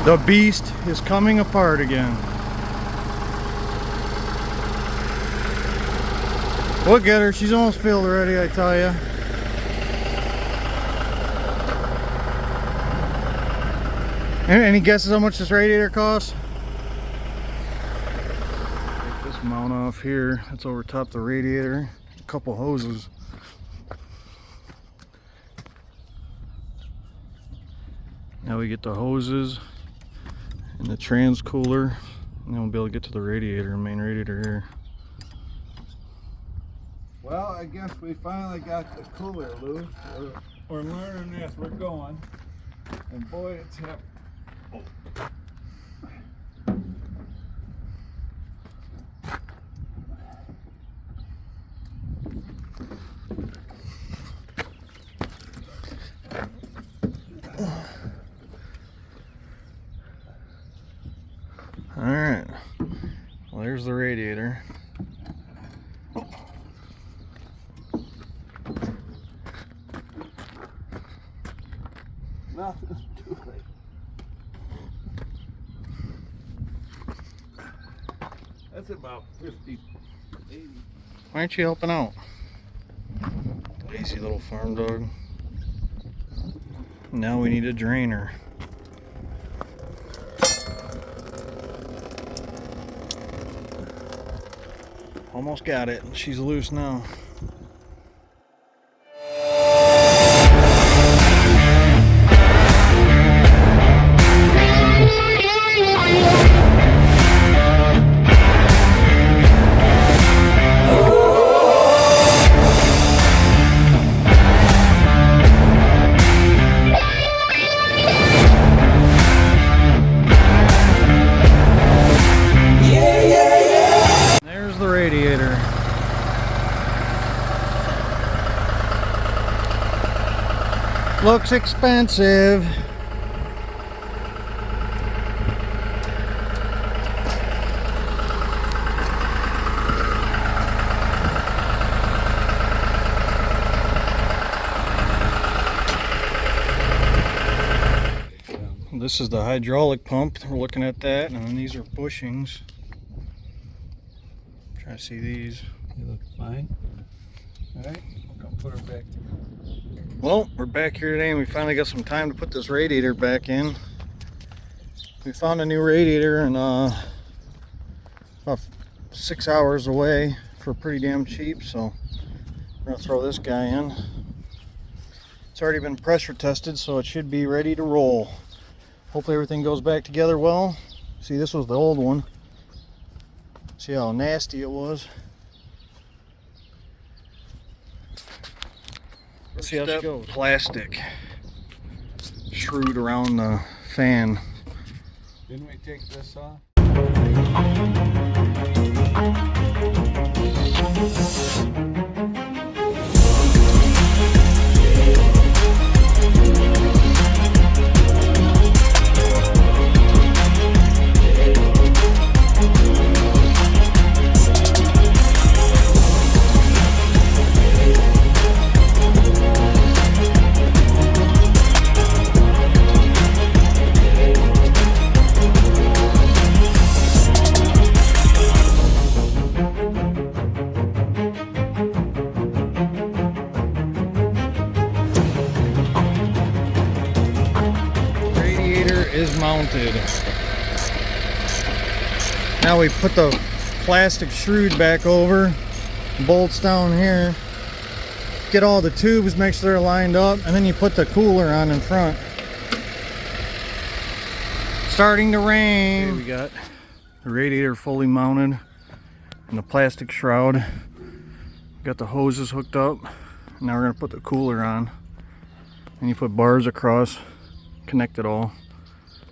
The beast is coming apart again. Look at her, she's almost filled already, I tell you. Any guesses how much this radiator costs? Take this mount off here, that's over top the radiator. A couple hoses. Now we get the hoses and the trans cooler, and then we'll be able to get to the radiator, main radiator here. Well, I guess we finally got the cooler loose. We're learning as we're going, and boy, it's heavy. All right, well, there's the radiator. Nothing's too late. That's about 50, 80. Why aren't you helping out? Lazy little farm dog. Now we need a drainer. Almost got it. She's loose now. Radiator. Looks expensive. This is the hydraulic pump. We're looking at that, and then these are bushings. Try to see these. They look fine. Alright, we're gonna put her back together. Well, we're back here today and we finally got some time to put this radiator back in. We found a new radiator and about 6 hours away for pretty damn cheap, so we're gonna throw this guy in. It's already been pressure tested, so it should be ready to roll. Hopefully everything goes back together well. See, this was the old one. See how nasty it was. Let's see how it goes. Plastic screwed around the fan. Didn't we take this off? Is mounted. Now we put the plastic shroud back over, bolts down here, get all the tubes, make sure they're lined up, and then you put the cooler on in front. Starting to rain. Okay, we got the radiator fully mounted and the plastic shroud. Got the hoses hooked up. Now we're going to put the cooler on, and you put bars across, connect it all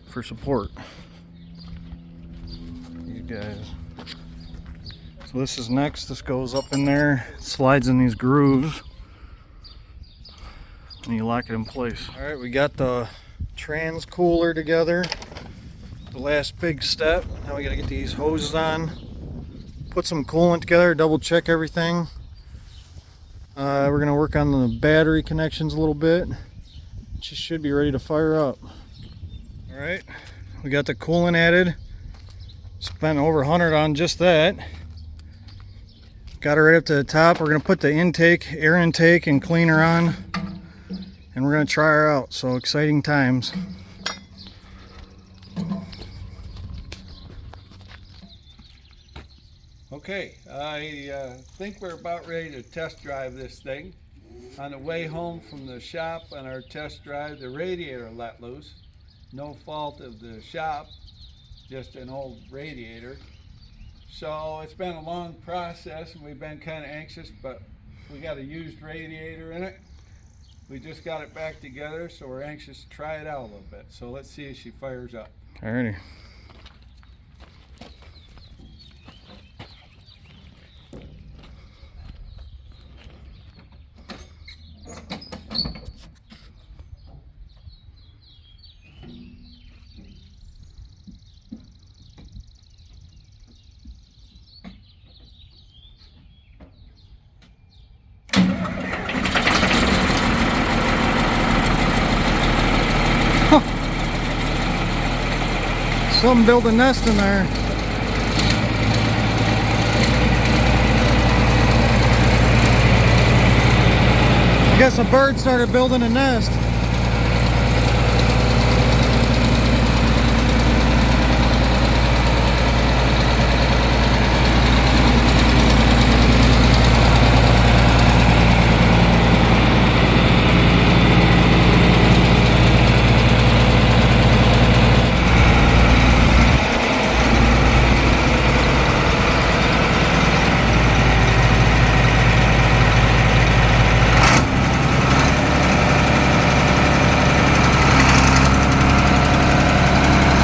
for support. These guys. So this is next. This goes up in there, slides in these grooves, and you lock it in place. All right, we got the trans cooler together. The last big step. Now we got to get these hoses on, put some coolant together, double check everything. We're going to work on the battery connections a little bit. She should be ready to fire up. Alright, We got the coolant added. Spent over 100 on just that. Got her right up to the top. We're gonna put the intake, air intake and cleaner on, and we're gonna try her out. So exciting times. Okay, I think we're about ready to test drive this thing. On the way home from the shop on our test drive, the radiator let loose. No fault of the shop, just an old radiator. So it's been a long process and we've been kind of anxious, but we got a used radiator in it. We just got it back together, so we're anxious to try it out a little bit. So let's see if she fires up. Alrighty. Some build a nest in there. I guess a bird started building a nest.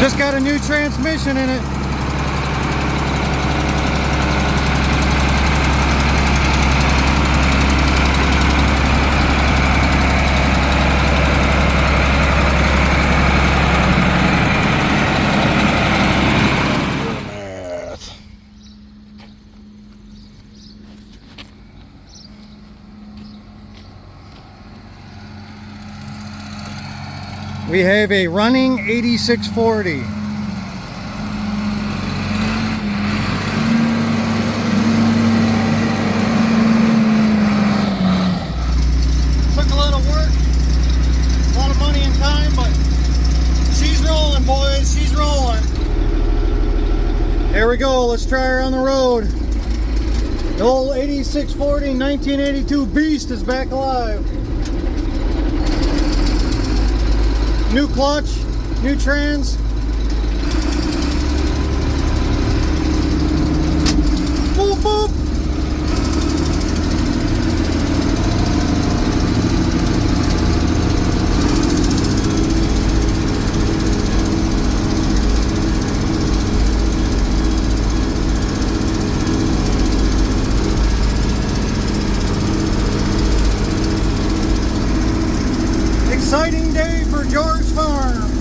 Just got a new transmission in it. We have a running 8640. Took a lot of work, a lot of money and time, but she's rolling, boys, she's rolling. Here we go, let's try her on the road. The old 8640 1982 beast is back alive. New clutch, new trans. Boop, boop. Exciting day for George Farm.